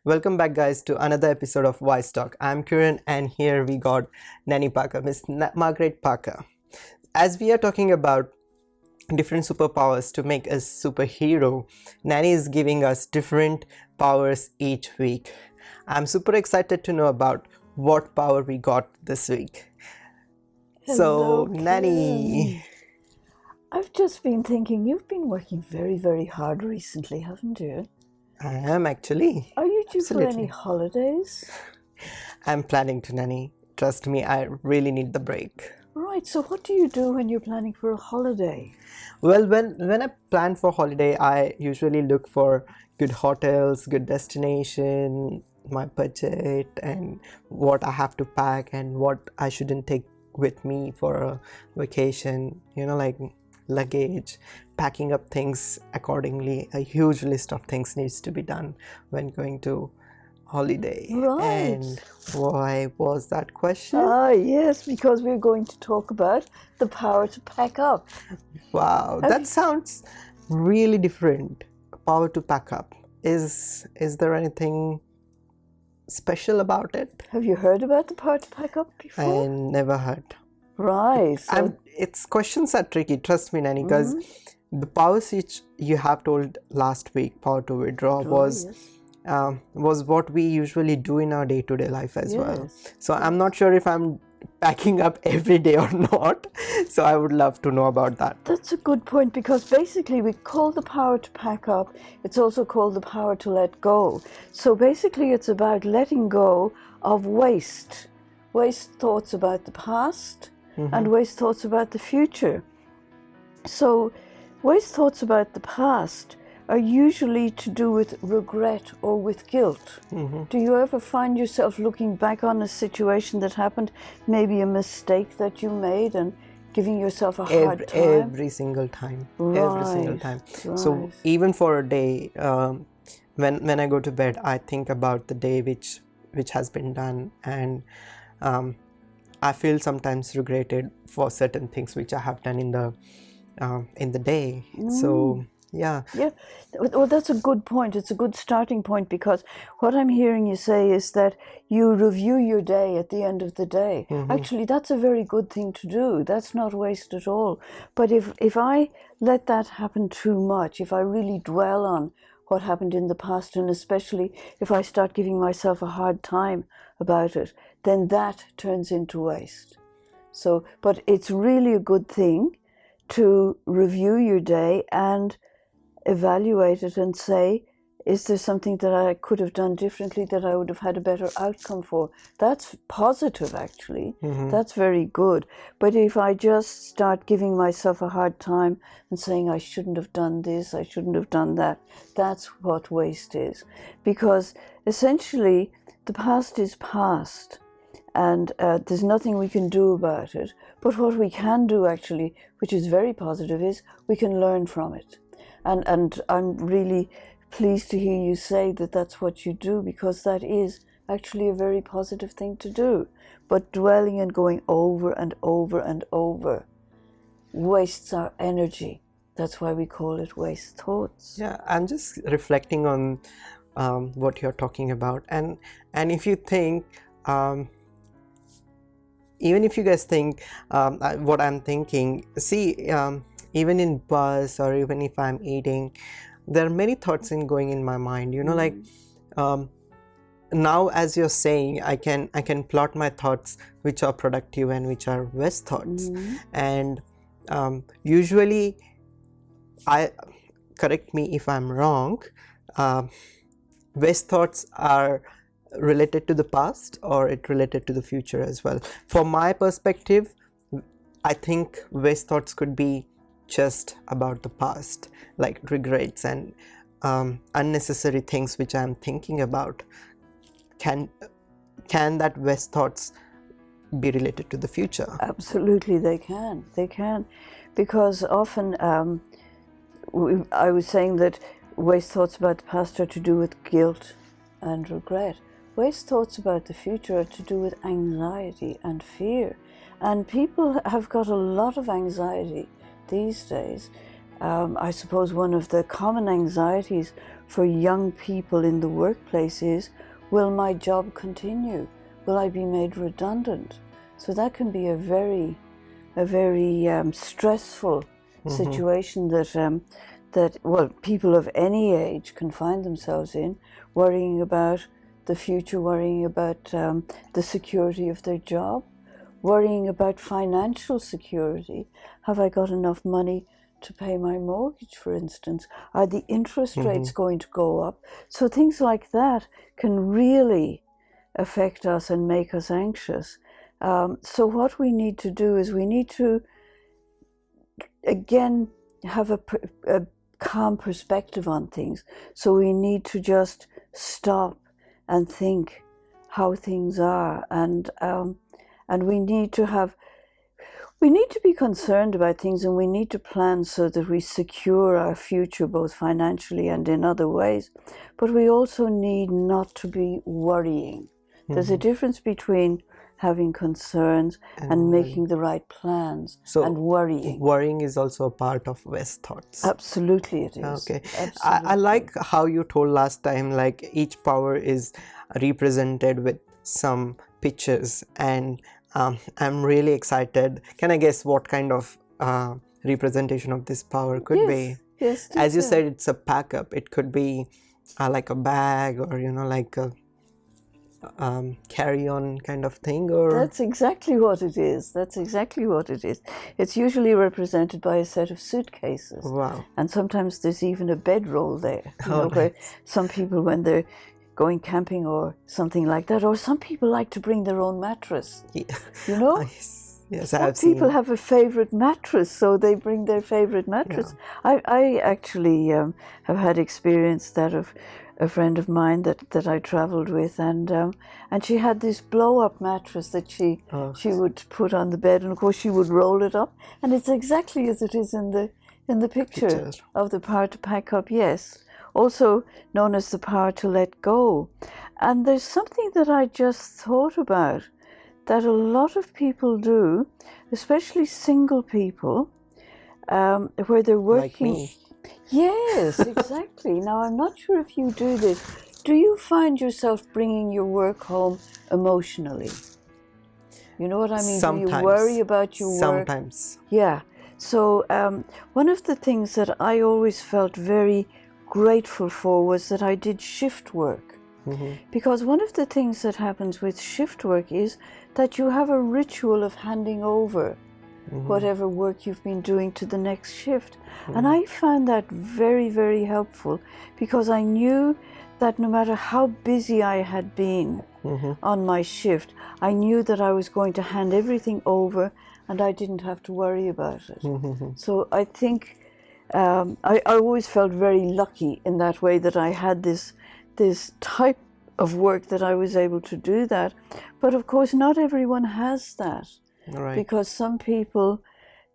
Welcome back, guys, to another episode of Wise Talk. I'm Kiran, and here we got Nanny Parker, Margaret Parker. As we are talking about different superpowers to make us superhero, Nanny is giving us different powers each week. I'm super excited to know about what power we got this week. Hello, Nanny. I've just been thinking, you've been working very, very hard recently, haven't you? I am actually. Are you due for any Absolutely. holidays? I'm planning to, Nanny. Trust me, I really need the break. Right, so what do you do when you're planning for a holiday? Well, when I plan for holiday, I usually look for good hotels, good destination, my budget, and what I have to pack and what I shouldn't take with me for a vacation. Like luggage, packing up things accordingly. A huge list of things needs to be done when going to holiday. Right. And why was that question? Yes, because we're going to talk about the power to pack up. Wow, that sounds really different. Power to pack up. Is there anything special about it? Have you heard about the power to pack up before? I never heard. Right, so Its questions are tricky, trust me, Nanny, because the powers which you have told last week, power to withdraw, was yes. was what we usually do in our day-to-day life as well. Yes. So I'm not sure if I'm packing up every day or not. So I would love to know about that. That's a good point, because basically we call the power to pack up, it's also called the power to let go. So basically it's about letting go of waste thoughts about the past and waste thoughts about the future. So waste thoughts about the past are usually to do with regret or with guilt. Do you ever find yourself looking back on a situation that happened, maybe a mistake that you made, and giving yourself a hard time? Every single time. Every single time. So even for a day, when I go to bed, I think about the day which has been done, and I feel sometimes regretted for certain things which I have done in the day. So yeah. Well, that's a good point. It's a good starting point, because what I'm hearing you say is that you review your day at the end of the day. Actually, that's a very good thing to do. That's not waste at all. But if I let that happen too much, if I really dwell on what happened in the past, and especially if I start giving myself a hard time about it, then that turns into waste. So, but it's really a good thing to review your day and evaluate it and say, is there something that I could have done differently that I would have had a better outcome for? That's positive, actually. That's very good. But if I just start giving myself a hard time and saying I shouldn't have done this, I shouldn't have done that, that's what waste is. Because essentially the past is past, and there's nothing we can do about it. But what we can do, actually, which is very positive, is we can learn from it. And I'm really pleased to hear you say that that's what you do, because that is actually a very positive thing to do. But dwelling and going over and over and over wastes our energy. That's why we call it waste thoughts. Yeah, I'm just reflecting on what you're talking about, and if you think, even if you guys think what I'm thinking, see, even in bus or even if I'm eating, there are many thoughts going in my mind. Like now, as you're saying, I can plot my thoughts which are productive and which are waste thoughts, and usually, correct me if I'm wrong, waste thoughts are related to the past or it related to the future as well. From my perspective, I think waste thoughts could be just about the past, like regrets and unnecessary things which I'm thinking about. Can that waste thoughts be related to the future? Absolutely, they can. They can, because often I was saying that waste thoughts about the past are to do with guilt and regret. Waste thoughts about the future are to do with anxiety and fear. And people have got a lot of anxiety these days. I suppose one of the common anxieties for young people in the workplace is, will my job continue? Will I be made redundant? So that can be a very stressful situation that people of any age can find themselves in, worrying about the future, worrying about the security of their job, worrying about financial security. Have I got enough money to pay my mortgage, for instance? Are the interest rates going to go up? So things like that can really affect us and make us anxious. So what we need to do is we need to, again, have a calm perspective on things. So we need to just stop and think how things are, and we need to be concerned about things, and we need to plan so that we secure our future both financially and in other ways. But we also need not to be worrying. There's a difference between having concerns and making the right plans and worrying. Worrying is also a part of West thoughts. Absolutely it is. Okay. Absolutely. I like how you told last time, like each power is represented with some pictures, and I'm really excited. Can I guess what kind of representation of this power could be? Yes. As you said, it's a pack up. It could be like a bag, or like a carry-on kind of thing, or That's exactly what it is. That's exactly what it is. It's usually represented by a set of suitcases. wow. And sometimes there's even a bedroll there, Oh, where some people, when they're going camping or something like that, or some people like to bring their own mattress. Yeah. Yes, I Some have seen. people have a favorite mattress, so they bring their favorite mattress. I actually have had experience that of a friend of mine that I traveled with, and she had this blow-up mattress that she would put on the bed, and of course she would roll it up, and it's exactly as it is in the picture of the power to pack up. Yes, also known as the power to let go. And there's something that I just thought about that a lot of people do, especially single people, where they're working. Like me. Yes, exactly. Now, I'm not sure if you do this. Do you find yourself bringing your work home emotionally? You know what I mean? Sometimes. Do you worry about your work? Sometimes. Yeah. So one of the things that I always felt very grateful for was that I did shift work. Because one of the things that happens with shift work is that you have a ritual of handing over whatever work you've been doing to the next shift. And I found that very, very helpful, because I knew that no matter how busy I had been on my shift, I knew that I was going to hand everything over and I didn't have to worry about it. So I think I always felt very lucky in that way, that I had this type of work that I was able to do that. But of course, not everyone has that. Right. Because some people,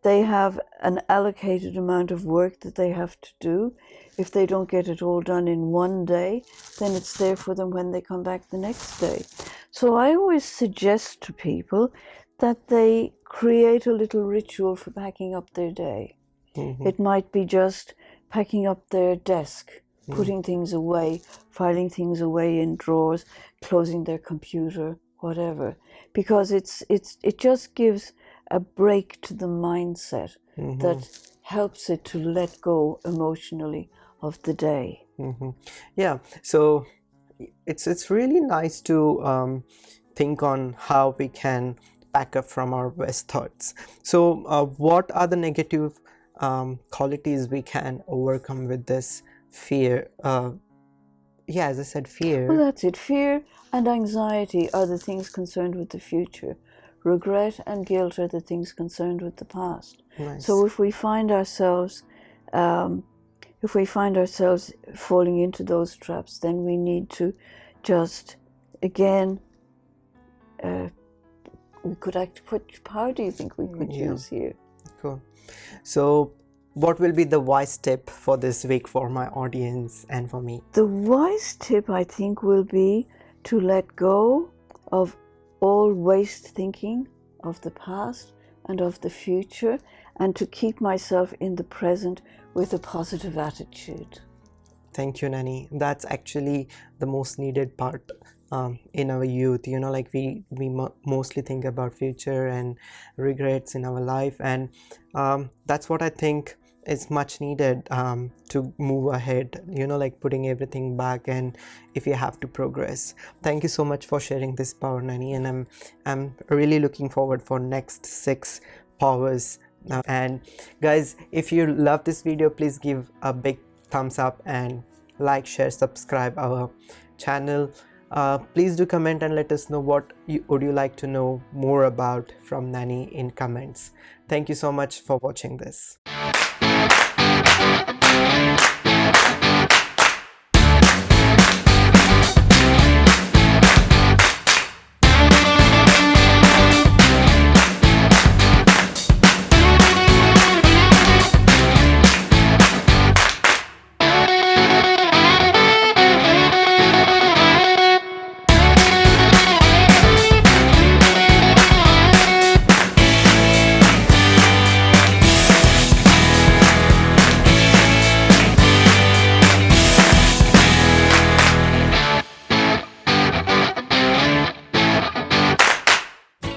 they have an allocated amount of work that they have to do. If they don't get it all done in one day, then it's there for them when they come back the next day. So I always suggest to people that they create a little ritual for packing up their day. It might be just packing up their desk, putting things away, filing things away in drawers, closing their computer, whatever, because it just gives a break to the mindset that helps it to let go emotionally of the day. Yeah, so it's really nice to think on how we can back up from our West thoughts. So what are the negative qualities we can overcome with this fear? Yeah, as I said, fear. Well, that's it. Fear and anxiety are the things concerned with the future. Regret and guilt are the things concerned with the past. Nice. So if we find ourselves falling into those traps, then we need to just, again, we could which power do you think we could use here? Cool. So what will be the wise tip for this week for my audience and for me? The wise tip, I think, will be to let go of all waste thinking of the past and of the future, and to keep myself in the present with a positive attitude. Thank you, Nani. That's actually the most needed part in our youth. You know, like we mostly think about future and regrets in our life, and that's what I think is much needed to move ahead. You know, like putting everything back, and if you have to progress. Thank you so much for sharing this power, Nani, and I'm really looking forward for next 6 powers. And guys, if you love this video, please give a big thumbs up and like, share, subscribe our channel. Please do comment and let us know what would you like to know more about from Nani in comments. Thank you so much for watching this.